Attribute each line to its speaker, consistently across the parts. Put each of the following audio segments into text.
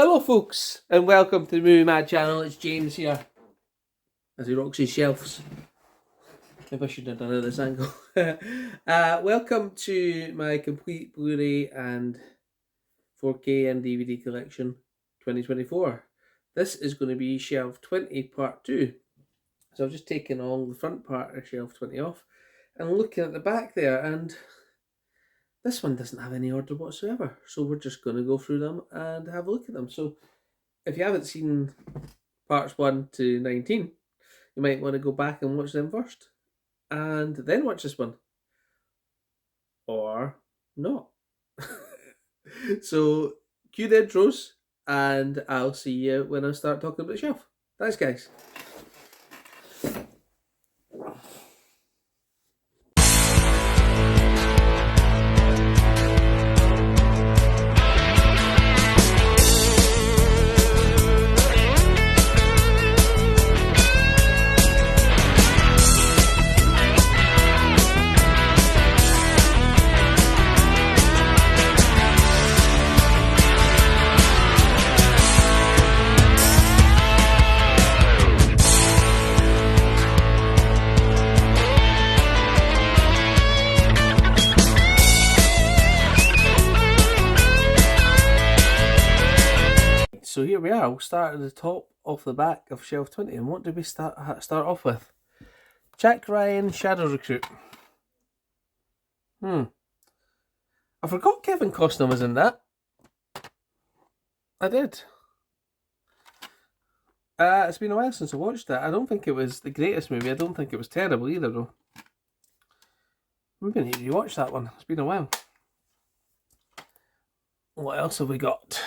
Speaker 1: Hello folks, and welcome to the Movie Mad channel. It's James here, as he rocks his shelves. Maybe I should have done it at this angle. Welcome to my complete Blu-ray and 4K and DVD collection 2024. This is going to be shelf 20 part 2. So I've just taken all the front part of shelf 20 off and looking at the back there, and this one doesn't have any order whatsoever, so we're just going to go through them and have a look at them. So if you haven't seen parts 1 to 19, you might want to go back and watch them first, and then watch this one. Or not. So cue the intros, and I'll see you when I start talking about the shelf. Thanks, guys. So here we are. We'll start at the top off the back of shelf 20. And what did we start off with? Jack Ryan, Shadow Recruit. I forgot Kevin Costner was in that. I did. It's been a while since I watched that. I don't think it was the greatest movie. I don't think it was terrible either, though. Maybe I need to rewatch that one. It's been a while. What else have we got?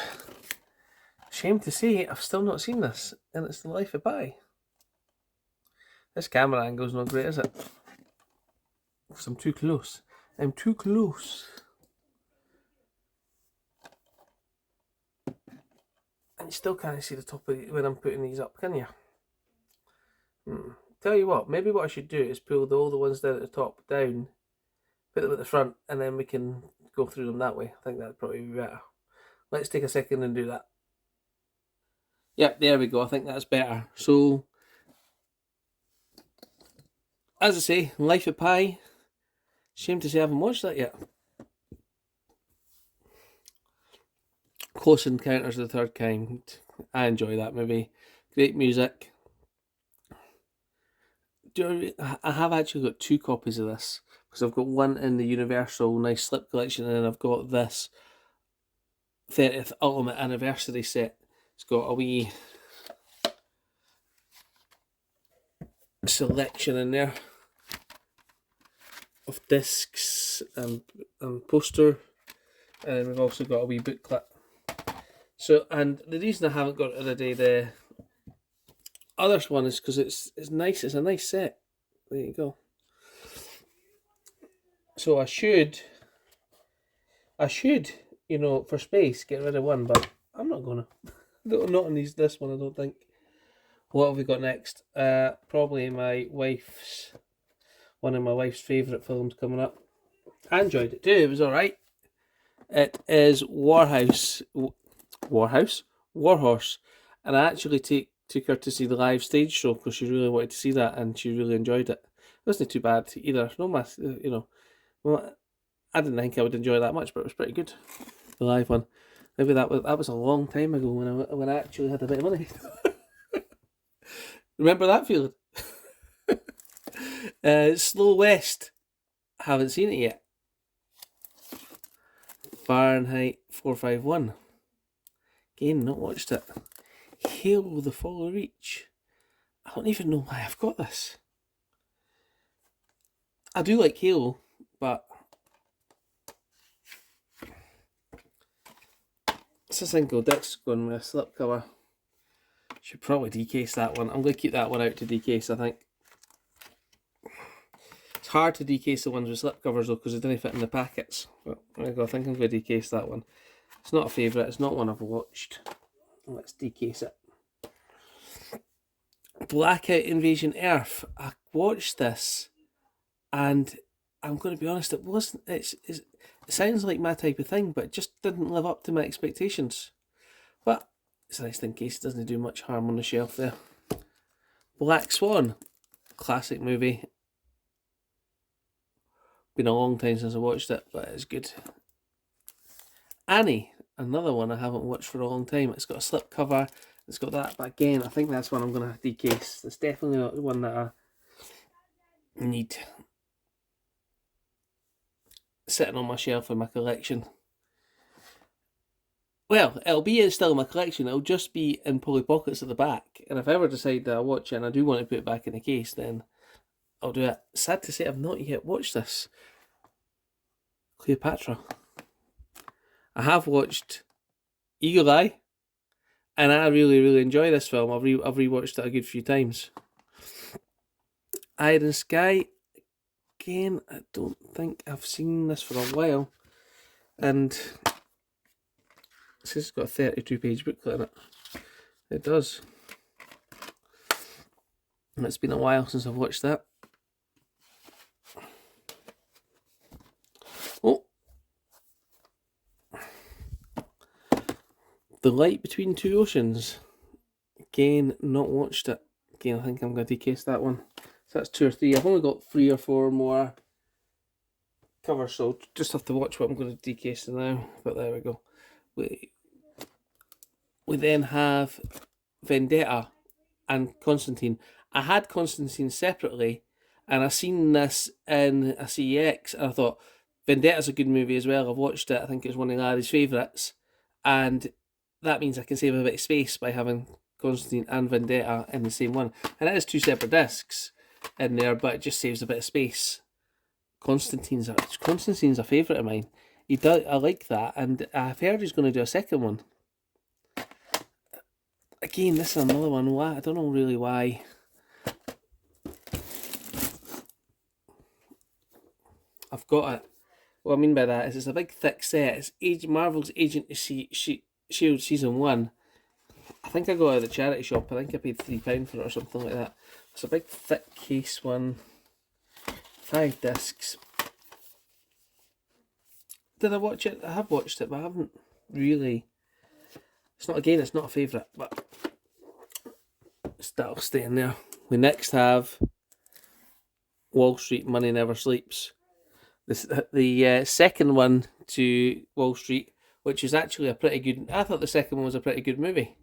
Speaker 1: Shame to say, I've still not seen this, and it's The Life of Pi. This camera angle's not great, is it? Because I'm too close. I'm too close. And you still can't see the top of it when I'm putting these up, can you? Tell you what, maybe what I should do is pull all the ones down at the top down, put them at the front, and then we can go through them that way. I think that'd probably be better. Let's take a second and do that. Yep, there we go. I think that's better. So, as I say, Life of Pi. Shame to say I haven't watched that yet. Close Encounters of the Third Kind. I enjoy that movie. Great music. I have actually got 2 copies of this, because I've got one in the Universal Nice Slip collection, and then I've got this 30th Ultimate Anniversary set. It's got a wee selection in there of discs and poster, and we've also got a wee booklet. So, and the reason I haven't got it today, the other one, is because it's nice. It's a nice set. There you go. So I should, you know, for space, get rid of one, but I'm not gonna. Not on this one, I don't think. What have we got next? Probably one of my wife's favourite films coming up. I enjoyed it too. It was alright. It is Warhorse. And I actually took her to see the live stage show because she really wanted to see that, and she really enjoyed it. It wasn't too bad either. No mass, you know. Well, I didn't think I would enjoy it that much, but it was pretty good. The live one. Maybe that was a long time ago when I actually had a bit of money. Remember that feeling? Slow West. Haven't seen it yet. Fahrenheit 451. Again, not watched it. Halo: The Fall of Reach. I don't even know why I've got this. I do like Halo, but it's a single disc going with a slipcover. Should probably decase that one. I'm going to keep that one out to decase, I think. It's hard to decase the ones with slipcovers though, because they didn't fit in the packets. But there you go, I think I'm going to decase that one. It's not a favourite, it's not one I've watched. Let's decase it. Blackout Invasion Earth. I watched this, and I'm going to be honest, it wasn't. It sounds like my type of thing, but it just didn't live up to my expectations. But It's a nice thing case, it doesn't do much harm on the shelf there. Black Swan, classic movie. Been a long time since I watched it, but it's good. Annie, another one I haven't watched for a long time. It's got a slip cover, it's got that, but again, I think that's one I'm going to decase. It's definitely not the one that I need sitting on my shelf in my collection. Well, it'll be still in my collection, it'll just be in Polly Pockets at the back, and if I ever decide that I watch it and I do want to put it back in the case, then I'll do it. Sad to say I've not yet watched this. Cleopatra. I have watched Eagle Eye, and I really enjoy this film. I've rewatched it a good few times. Iron Sky, again, I don't think I've seen this for a while, and this has got a 32-page booklet in it. It does. And it's been a while since I've watched that. Oh, The Light Between Two Oceans. Again, not watched it. Again, I think I'm going to decase that one. So that's 2 or 3. I've only got 3 or 4 more covers, so just have to watch what I'm going to decase now. But there we go. We then have Vendetta and Constantine. I had Constantine separately, and I seen this in a CEX, and I thought, Vendetta's a good movie as well. I've watched it. I think it's one of Larry's favourites. And that means I can save a bit of space by having Constantine and Vendetta in the same one. And it is 2 separate discs in there, but it just saves a bit of space. Constantine's a favourite of mine. I like that, and I've heard he's going to do a second one. Again, this is another one. I don't know really why. I've got it. What I mean by that is it's a big thick set. It's Marvel's Agent of Shield Season 1. I think I got it at the charity shop. I think I paid £3 for it or something like that. It's a big thick case one. 5 discs. Did I watch it? I have watched it, but I haven't really. It's not a favourite, but that'll stay in there. We next have Wall Street Money Never Sleeps. The second one to Wall Street, which is actually a pretty good. I thought the second one was a pretty good movie.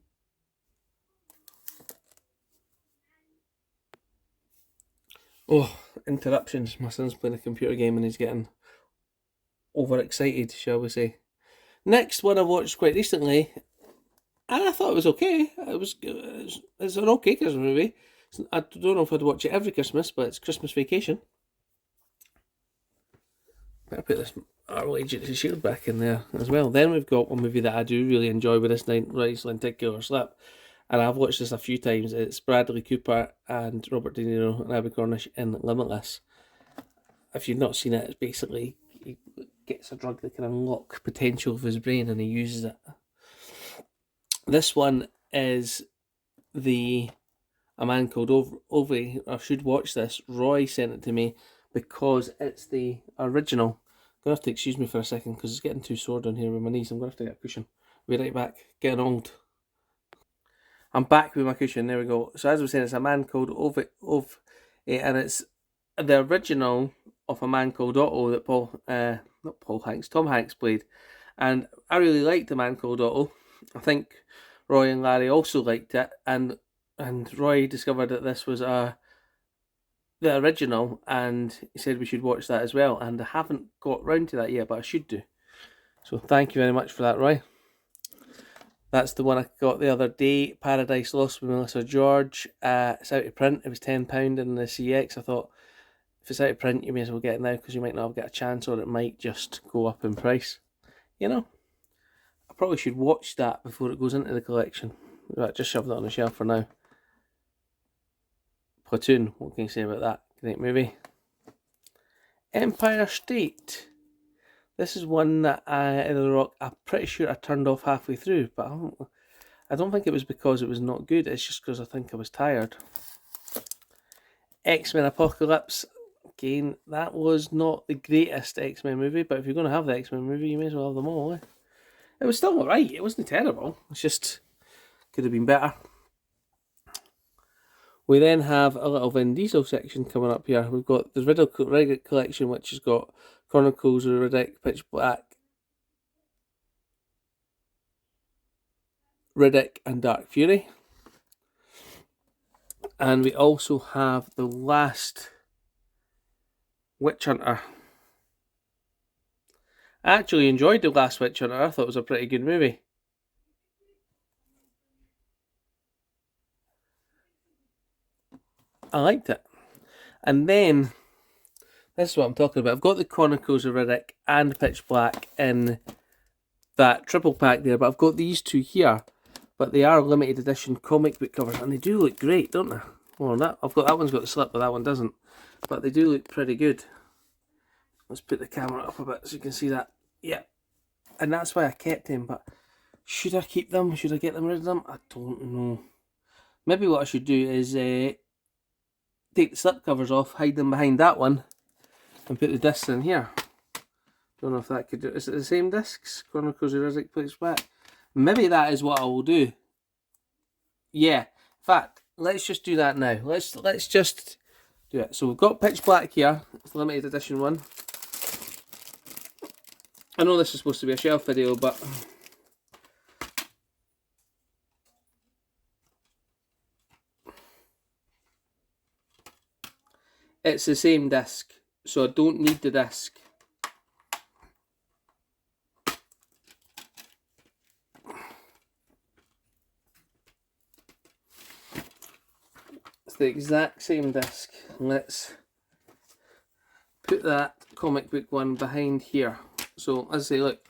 Speaker 1: Oh, interruptions. My son's playing a computer game and he's getting overexcited, shall we say. Next one I watched quite recently, and I thought it was okay. It's an okay Christmas movie. I don't know if I'd watch it every Christmas, but it's Christmas Vacation. Better put this Marvel Agent of Shield back in there as well. Then we've got one movie that I do really enjoy with this nice lenticular slip, and I've watched this a few times. It's Bradley Cooper and Robert De Niro and Abby Cornish in Limitless. If you've not seen it, it's basically he gets a drug that can unlock potential of his brain and he uses it. This one is A Man Called Ove. I should watch this. Roy sent it to me because it's the original. I'm going to have to excuse me for a second because it's getting too sore down here with my knees. I'm going to have to get a cushion. Be right back. Getting old. I'm back with my cushion. There we go. So as I was saying, it's A Man Called Ove, and it's the original of A Man Called Otto that Tom Hanks played. And I really liked A Man Called Otto. I think Roy and Larry also liked it, and Roy discovered that this was the original, and he said we should watch that as well, and I haven't got round to that yet, but I should do. So thank you very much for that, Roy. That's the one I got the other day, Paradise Lost with Melissa George. It's out of print. It was £10 in the CX. I thought, if it's out of print, you may as well get it now, because you might not get a chance, or it might just go up in price. You know? I probably should watch that before it goes into the collection. Right, just shove that on the shelf for now. Platoon, what can you say about that? Great movie. Empire State. This is one that I'm pretty sure I turned off halfway through, but I don't think it was because it was not good, it's just because I think I was tired. X-Men Apocalypse. Again, that was not the greatest X-Men movie, but if you're going to have the X-Men movie, you may as well have them all. It was still alright, it wasn't terrible. It's just Could have been better. We then have a little Vin Diesel section coming up here. We've got the Riddick collection, which has got Chronicles of Riddick, Pitch Black, Riddick and Dark Fury. And we also have the last Witch Hunter. I actually enjoyed the last Witch Hunter. I thought it was a pretty good movie. I liked it. And then, this is what I'm talking about. I've got the Chronicles of Riddick and Pitch Black in that triple pack there, but I've got these two here. But they are limited edition comic book covers, and they do look great, don't they? Well, I've got that one's got the slip, but that one doesn't. But they do look pretty good. Let's put the camera up a bit so you can see that. Yeah, and that's why I kept them. But should I keep them? Should I get them rid of them? I don't know. Maybe what I should do is take the slip covers off, hide them behind that one, and put the discs in here. Don't know if that could do. Is it the same discs? Chronicles of Riddick, Pitch Black. Maybe that is what I will do. Yeah. In fact, let's just do that now. Let's just do it. So we've got Pitch Black here. It's the limited edition one. I know this is supposed to be a shelf video, but it's the same disc, so I don't need the disc. It's the exact same disc. Let's put that comic book one behind here. So as I say, look,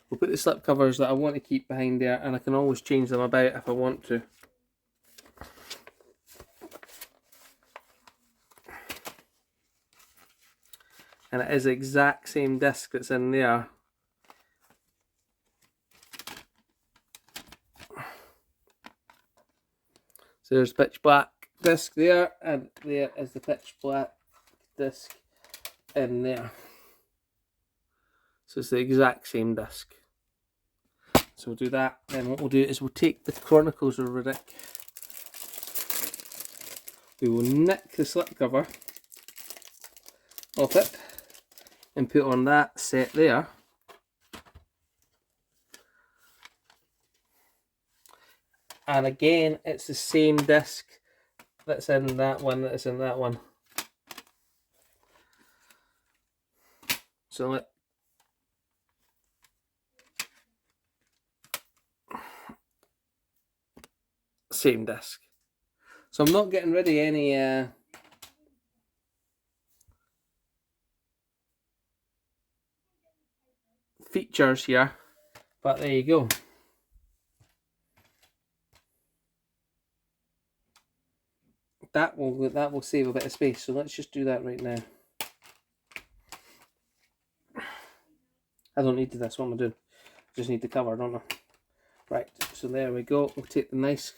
Speaker 1: we'll put the slip covers that I want to keep behind there, and I can always change them about if I want to. And it is the exact same disc that's in there. So there's Pitch Black disc there, and there is the Pitch Black disc in there. So it's the exact same disc. So we'll do that. Then what we'll do is we'll take the Chronicles of Riddick. We will nick the slipcover off it and put on that set there. And again, it's the same disc that's in that one, that's in that one. So same disc. So I'm not getting rid of any features here, but there you go. That will save a bit of space, so let's just do that right now. I don't need this, what am I doing? Just need the cover, don't I? Right, so there we go. We'll take the nice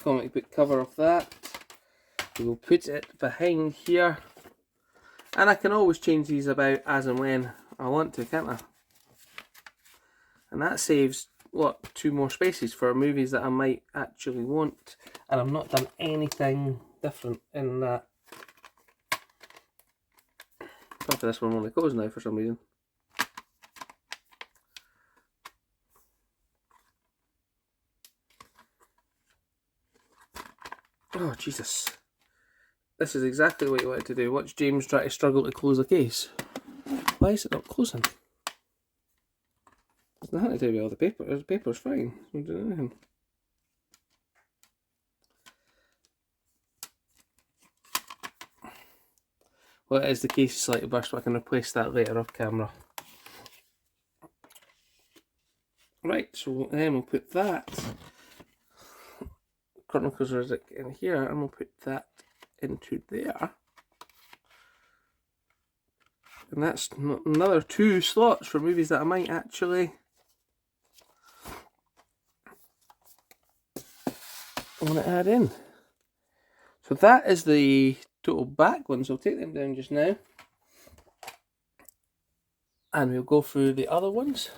Speaker 1: comic book cover off that. We will put it behind here. And I can always change these about as and when I want to, can't I? And that saves, what, 2 more spaces for movies that I might actually want. And I've not done anything different in that. Apart from this one only goes now for some reason. Oh, Jesus. This is exactly what you wanted to do. Watch James try to struggle to close the case. Why is it not closing? There's nothing to do with all the paper. The paper's fine. I'm doing anything. Well, it is the case is slightly burst, but I can replace that later off camera. Right, so then we'll put that Chronicles of Riddick in here, and we'll put that into there. And that's another 2 slots for movies that I might actually want to add in. So that is the total back ones. So I'll take them down just now. And we'll go through the other ones.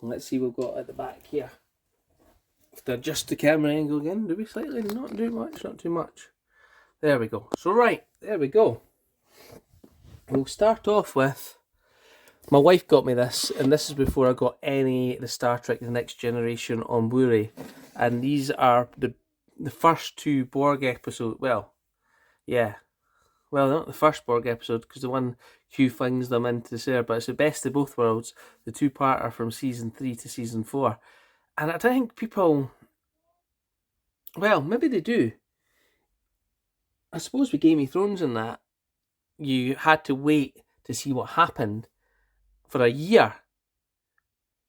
Speaker 1: Let's see what we've got at the back here. Have to adjust the camera angle again, do we slightly? Not too much, not too much. There we go. So right, there we go. We'll start off with, my wife got me this, and this is before I got any the Star Trek The Next Generation on Blu-ray. And these are the first two Borg episodes. Well, yeah. Well, not the first Borg episode, because the one Q flings them into the air, but it's the best of both worlds. The two-parter from season 3 to season 4. And I don't think people, well, maybe they do. I suppose with Game of Thrones and that, you had to wait to see what happened for a year.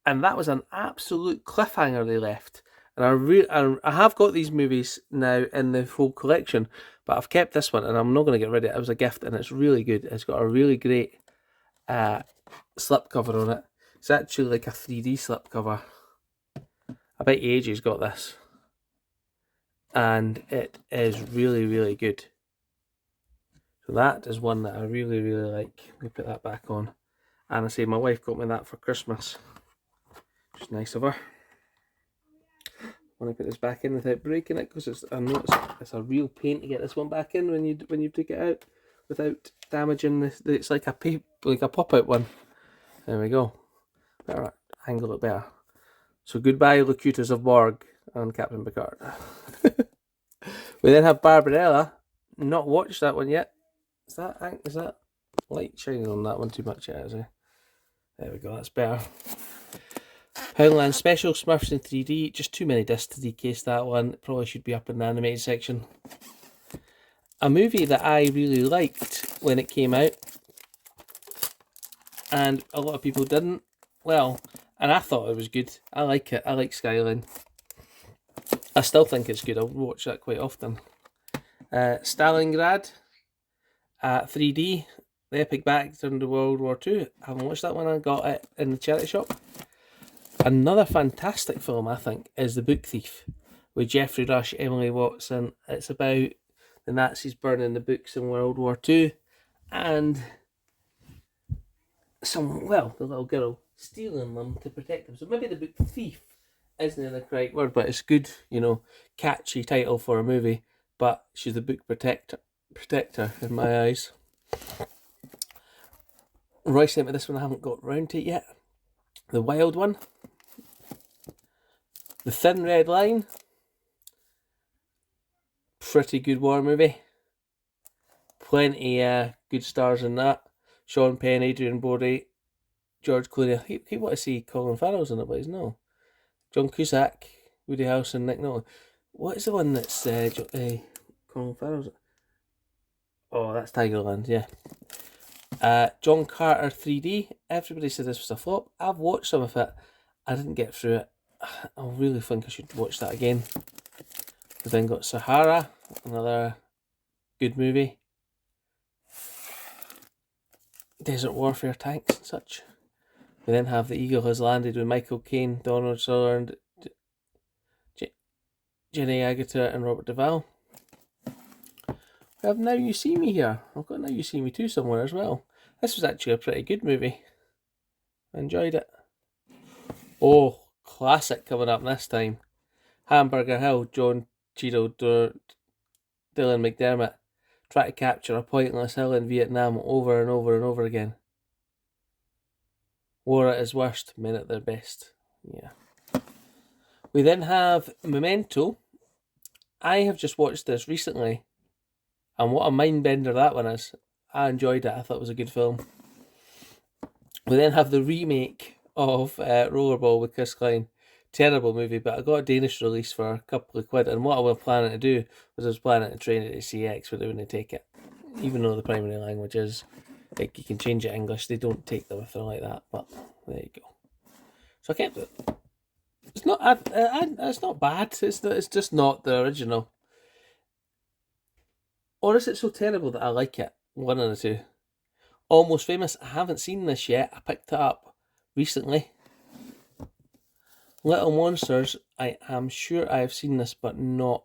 Speaker 1: And that was an absolute cliffhanger they left. And I have got these movies now in the full collection, but I've kept this one and I'm not going to get rid of it. It was a gift and it's really good. It's got a really great slipcover on it. It's actually like a 3D slipcover. I bet AJ's got this. And it is really, really good. So that is one that I really, really like. Let me put that back on. And I say my wife got me that for Christmas. Just nice of her. I want to put this back in without breaking it, because I know it's a real pain to get this one back in when you take it out without damaging it's like a pop-out one. There we go. Better angle it better. So goodbye, Locutors of Borg and Captain Picard. We then have Barbarella. Not watched that one yet. Is that light shining on that one too much yet? Is it? There we go. That's better. Poundland Special Smurfs in 3D. Just too many discs to decase that one. Probably should be up in the animated section. A movie that I really liked when it came out, and a lot of people didn't. Well, and I thought it was good. I like it. I like Skyline. I still think it's good. I'll watch that quite often. Stalingrad, 3D, the epic back during the World War II. I haven't watched that one. I got it in the charity shop. Another fantastic film, I think, is The Book Thief, with Geoffrey Rush, Emily Watson. It's about the Nazis burning the books in World War II, and the little girl stealing them to protect them. So maybe The Book Thief isn't the correct word, but it's good, catchy title for a movie. But she's the book protector in my eyes. Roy sent me this one. I haven't got round to it yet. The Wild One. The Thin Red Line. Pretty good war movie. Plenty good stars in that. Sean Penn, Adrian Brody, George Clooney. I keep wanting to see Colin Farrell's in it, but he's no. John Cusack, Woody Harrelson, Nick Nolte. What is the one that's Colin Farrell's? Oh, that's Tigerland, yeah. John Carter 3D. Everybody said this was a flop. I've watched some of it. I didn't get through it. I really think I should watch that again. We've then got Sahara, another good movie. Desert Warfare tanks and such. We then have The Eagle Has Landed with Michael Caine, Donald Sutherland, Jenny Agutter and Robert Duvall. We have Now You See Me here. I've got Now You See Me 2 somewhere as well. This was actually a pretty good movie. I enjoyed it. Oh, classic coming up this time. Hamburger Hill, John Cheadle, Dylan McDermott try to capture a pointless hill in Vietnam over and over and over again. War at its worst, men at their best. Yeah. We then have Memento. I have just watched this recently, and what a mind bender that one is. I enjoyed it. I thought it was a good film. We then have the remake of Rollerball with Chris Klein. Terrible movie, but I got a Danish release for a couple of quid, and what I was planning to do was I was planning to train it to CX, but they wouldn't take it. Even though the primary language is, like, you can change it to English, they don't take them if they're like that, but there you go. So I kept it. It's not it's not bad, it's just not the original. Or is it so terrible that I like it? One of the two. Almost Famous, I haven't seen this yet. I picked it up recently. Little Monsters, I am sure I have seen this, but not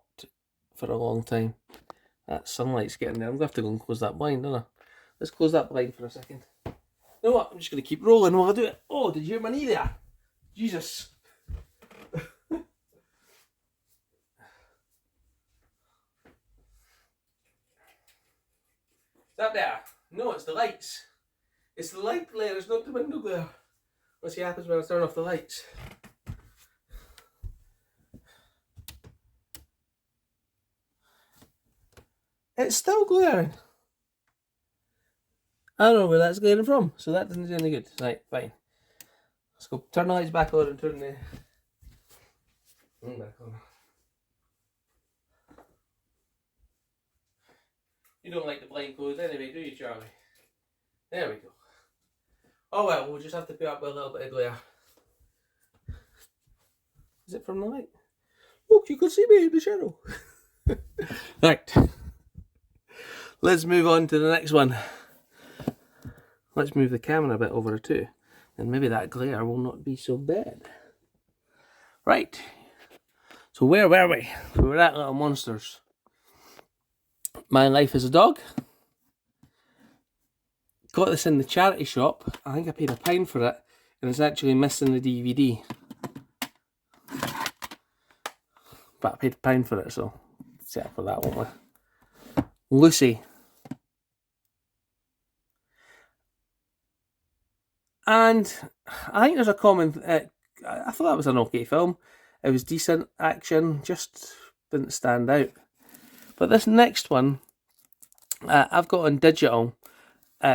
Speaker 1: for a long time. That sunlight's getting there. I'm going to have to go and close that blind, don't I? Let's close that blind for a second. You know what? I'm just going to keep rolling while I do it. Oh, did you hear my knee there? Did Jesus. Is that better? No, it's the lights. It's the light glare, it's not the window glare. Let's see what happens when I turn off the lights. It's still glaring. I don't know where that's glaring from, so that doesn't do any good. Right, fine. Let's go turn the lights back on and turn the back on. You don't like the blind clothes anyway, do you, Charlie? There we go. Oh well, we'll just have to put up with a little bit of glare. Is it from the light? Look, you can see me in the shadow. Right. Let's move on to the next one. Let's move the camera a bit over too. And maybe that glare will not be so bad. Right. So where were we? We were at Little Monsters. My Life as a Dog. Got this in the charity shop. I think I paid £1 for it. And it's actually missing the DVD. But I paid £1 for it, so set up for that, won't we? Lucy. And I think there's a common... I thought that was an okay film. It was decent action, just didn't stand out. But this next one, I've got on digital,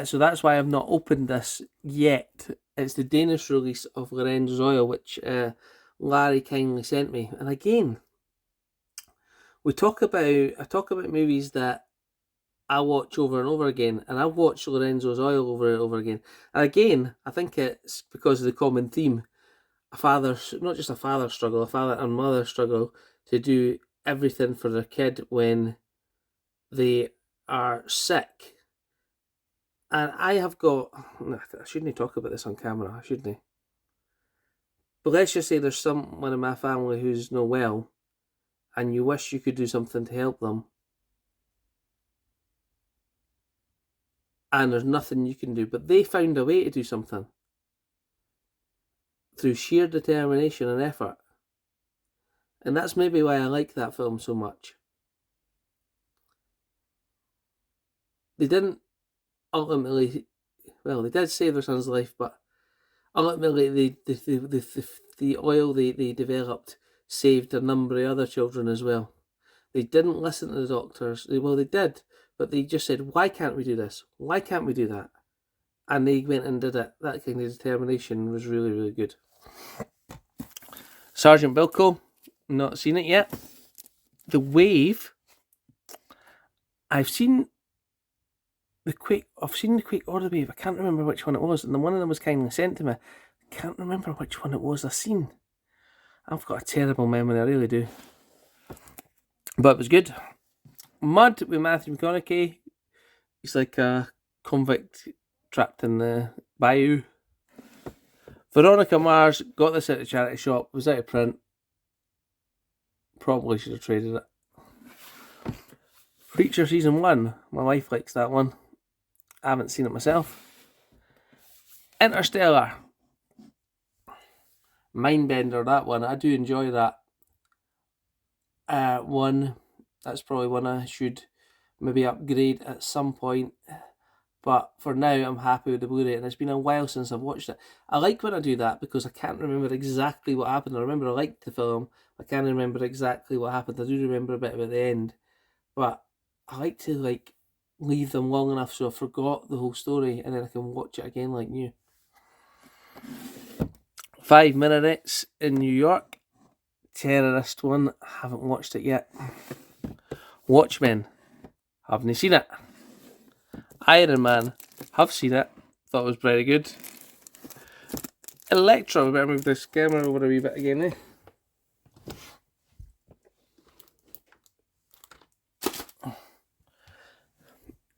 Speaker 1: so that's why I've not opened this yet. It's the Danish release of Lorenzo's Oil, which Larry kindly sent me. And again, I talk about movies that I watch over and over again, and I've watched Lorenzo's Oil over and over again. And again, I think it's because of the common theme. Not just a father struggle, a father and mother struggle to do everything for their kid when they are sick. And I shouldn't talk about this on camera, shouldn't I? But let's just say there's someone in my family who's not well, and you wish you could do something to help them, and there's nothing you can do, but they found a way to do something through sheer determination and effort. And that's maybe why I like that film so much. They didn't ultimately, well, they did save their son's life, but ultimately the oil they developed saved a number of other children as well. They didn't listen to the doctors. Well, they did, but they just said, why can't we do this? Why can't we do that? And they went and did it. That kind of determination was really, really good. Sergeant Bilko, not seen it yet. The Wave, I've seen the Quake Order Wave. I can't remember which one it was, and one of them was kindly sent to me. I can't remember which one it was I seen. I've got a terrible memory, I really do. But it was good. Mud with Matthew McConaughey. He's like a convict trapped in the bayou. Veronica Mars, got this at a charity shop, was out of print. Probably should have traded it. Preacher Season 1, my wife likes that one. I haven't seen it myself. Interstellar. Mindbender, that one, I do enjoy that. One, that's probably one I should maybe upgrade at some point. But for now, I'm happy with the Blu-ray, and it's been a while since I've watched it. I like when I do that because I can't remember exactly what happened. I remember I liked the film. I can't remember exactly what happened. I do remember a bit about the end. But I like to leave them long enough so I forgot the whole story, and then I can watch it again like new. 5 Minutes in New York. Terrorist one. Haven't watched it yet. Watchmen. Haven't seen it. Iron Man, have seen it, thought it was very good. Electra, we better move this camera over a wee bit again,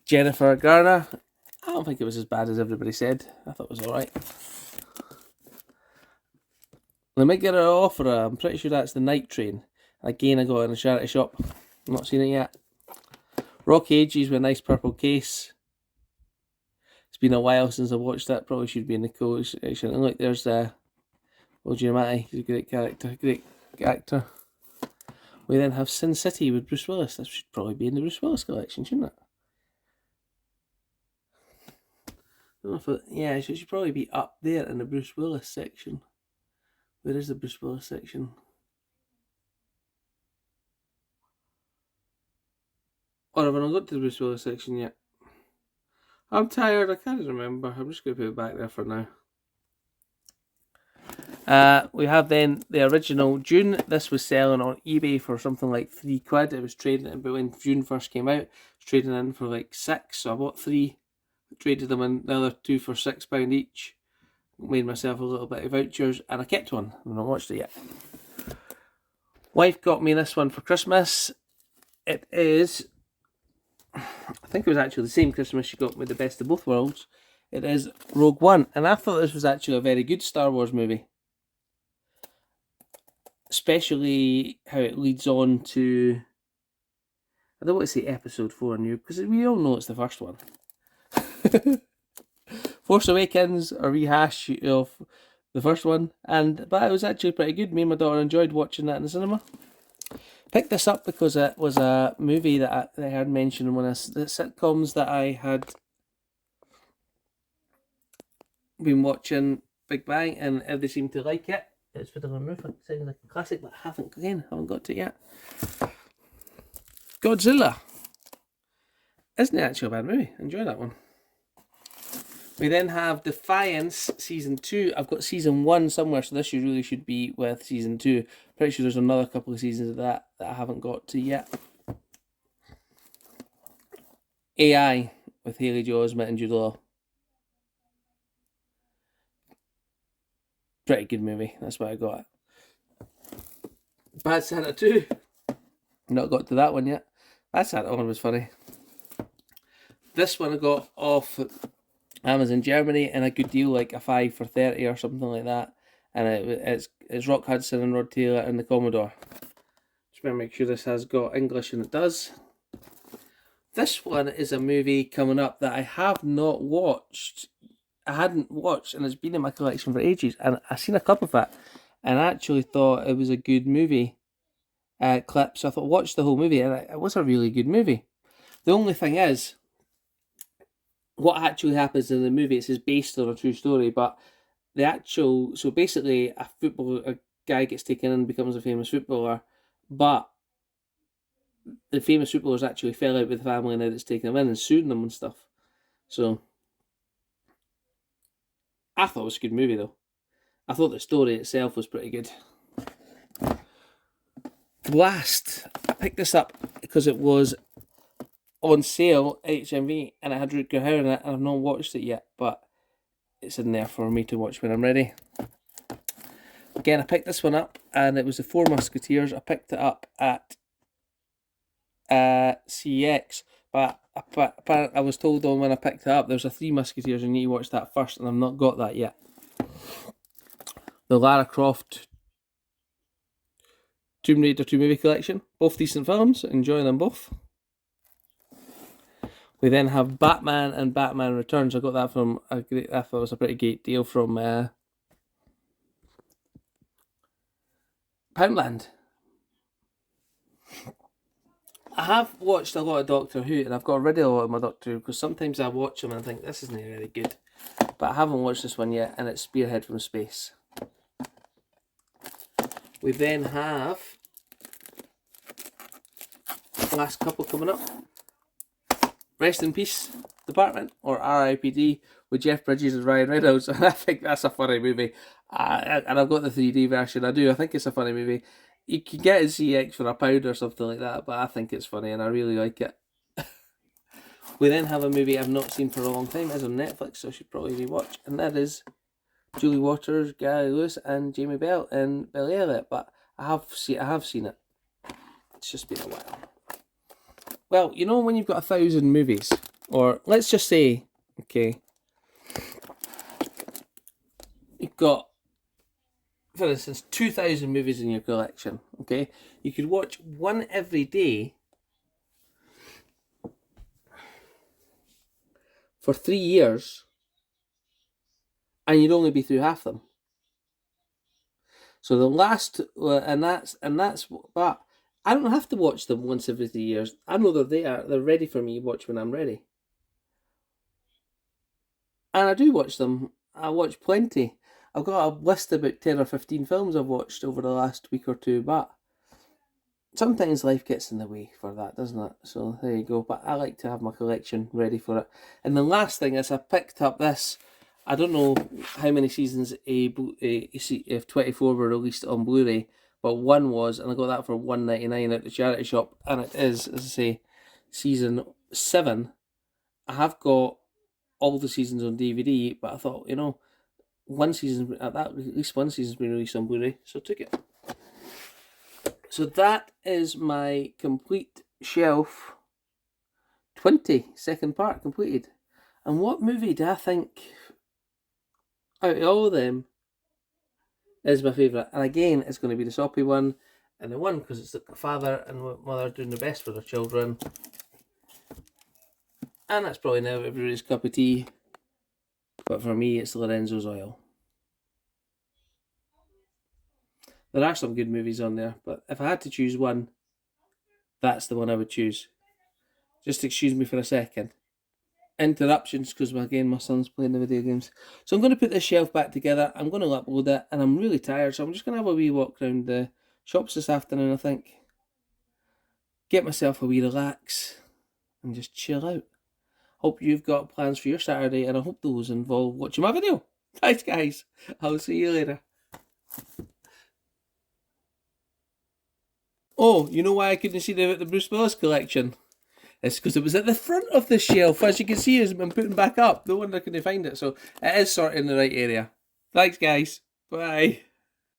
Speaker 1: Jennifer Garner, I don't think it was as bad as everybody said. I thought it was alright. Let me get her offer. I'm pretty sure that's The Night Train. Again, I got it in a charity shop. Not seen it yet. Rock Ages with a nice purple case. It's been a while since I watched that. Probably should be in the collection. Look, there's Paul Giamatti, he's a great character, great actor. We then have Sin City with Bruce Willis. That should probably be in the Bruce Willis collection, shouldn't it? I don't know if yeah, it should probably be up there in the Bruce Willis section. Where is the Bruce Willis section? Or have I not got to the Bruce Willis section yet? I'm tired, I can't remember. I'm just going to put it back there for now. We have then the original Dune. This was selling on eBay for something like £3. It was trading in, but when Dune first came out, it was trading in for like £6. So I bought 3, traded them in, the other 2 for £6 each. Made myself a little bit of vouchers, and I kept one. I've not watched it yet. Wife got me this one for Christmas. It is, I think it was actually the same Christmas she got me The Best of Both Worlds. It is Rogue One, and I thought this was actually a very good Star Wars movie. Especially how it leads on to, I don't want to say episode 4 new, because we all know it's the first one. Force Awakens, a rehash of the first one, but it was actually pretty good. Me and my daughter enjoyed watching that in the cinema. Picked this up because it was a movie that I heard mentioned in one of the sitcoms that I had been watching, Big Bang, and everybody seemed to like it. It's Fiddler on the Roof. It sounds like a classic, but I haven't got to it yet. Godzilla. Isn't it actually a bad movie? Enjoy that one. We then have Defiance Season 2. I've got Season 1 somewhere, so this really should be with Season 2. Pretty sure there's another couple of seasons of that I haven't got to yet. AI with Haley Joel Osment and Jude Law. Pretty good movie. That's why I got it. Bad Santa 2. Not got to that one yet. Bad Santa 1 was funny. This one I got off Amazon Germany in a good deal, like a 5 for 30 or something like that. And it's Rock Hudson and Rod Taylor and the Commodore. Just better make sure this has got English, and it does. This one is a movie coming up that I have not watched. I hadn't watched, and it's been in my collection for ages, and I seen a clip of it and I actually thought it was a good movie clip, so I thought watch the whole movie, and it was a really good movie. The only thing is, what actually happens in the movie, it says based on a true story, but so basically a guy gets taken in and becomes a famous footballer, but the famous footballers actually fell out with the family now that's taken him in and suing them and stuff. So I thought it was a good movie though. I thought the story itself was pretty good. Blast. I picked this up because it was on sale at HMV and it had Rutger Hauer in it, and I've not watched it yet, but it's in there for me to watch when I'm ready. Again, I picked this one up and it was the Four Musketeers. I picked it up at CX, but I was told on when I picked it up there's a Three Musketeers and you need to watch that first, and I've not got that yet. The Lara Croft Tomb Raider 2 movie collection, both decent films, enjoy them both. We then have Batman and Batman Returns. I got that from I thought it was a pretty great deal from Poundland. I have watched a lot of Doctor Who, and I've got rid of a lot of my Doctor Who because sometimes I watch them and I think this isn't really good. But I haven't watched this one yet, and it's Spearhead from Space. We then have the last couple coming up. Rest in Peace Department, or RIPD, with Jeff Bridges and Ryan Reynolds, and I think that's a funny movie. And I've got the 3D version. I think it's a funny movie. You can get it CX for £1 or something like that, but I think it's funny and I really like it. We then have a movie I've not seen for a long time. It's on Netflix, so I should probably rewatch, and that is Julie Waters, Gary Lewis, and Jamie Bell in Billy Elliot. But I have seen it. It's just been a while. Well, you know when you've got 1,000 movies, or let's just say, okay, you've got, for instance, 2,000 movies in your collection, okay? You could watch one every day for 3 years, and you'd only be through half them. So the last, and that's, but I don't have to watch them once every 3 years. I know they're there. They're ready for me to watch when I'm ready. And I do watch them. I watch plenty. I've got a list of about 10 or 15 films I've watched over the last week or two, but sometimes life gets in the way for that, doesn't it? So there you go. But I like to have my collection ready for it. And the last thing is I picked up this. I don't know how many seasons of 24 were released on Blu-ray, but one was, and I got that for $1.99 at the charity shop, and it is, as I say, season 7. I have got all the seasons on DVD, but I thought, one season at least one season's been released on Blu-ray, so I took it. So that is my complete shelf. 20, second part completed. And what movie do I think out of all of them is my favourite? And again, it's going to be the soppy one, and the one because it's the father and mother doing the best for their children. And that's probably now everybody's cup of tea. But for me, it's Lorenzo's Oil. There are some good movies on there, but if I had to choose one, that's the one I would choose. Just excuse me for a second. Interruptions because again my son's playing the video games. So I'm going to put this shelf back together. I'm going to upload it, and I'm really tired, so I'm just going to have a wee walk around the shops this afternoon, I think. Get myself a wee relax and just chill out. Hope you've got plans for your Saturday, and I hope those involve watching my video. Thanks guys, I'll see you later. Oh, you know why I couldn't see the Bruce Willis collection? It's because it was at the front of the shelf. As you can see, I'm putting back up. No wonder I couldn't find it. So it is sort of in the right area. Thanks, guys. Bye.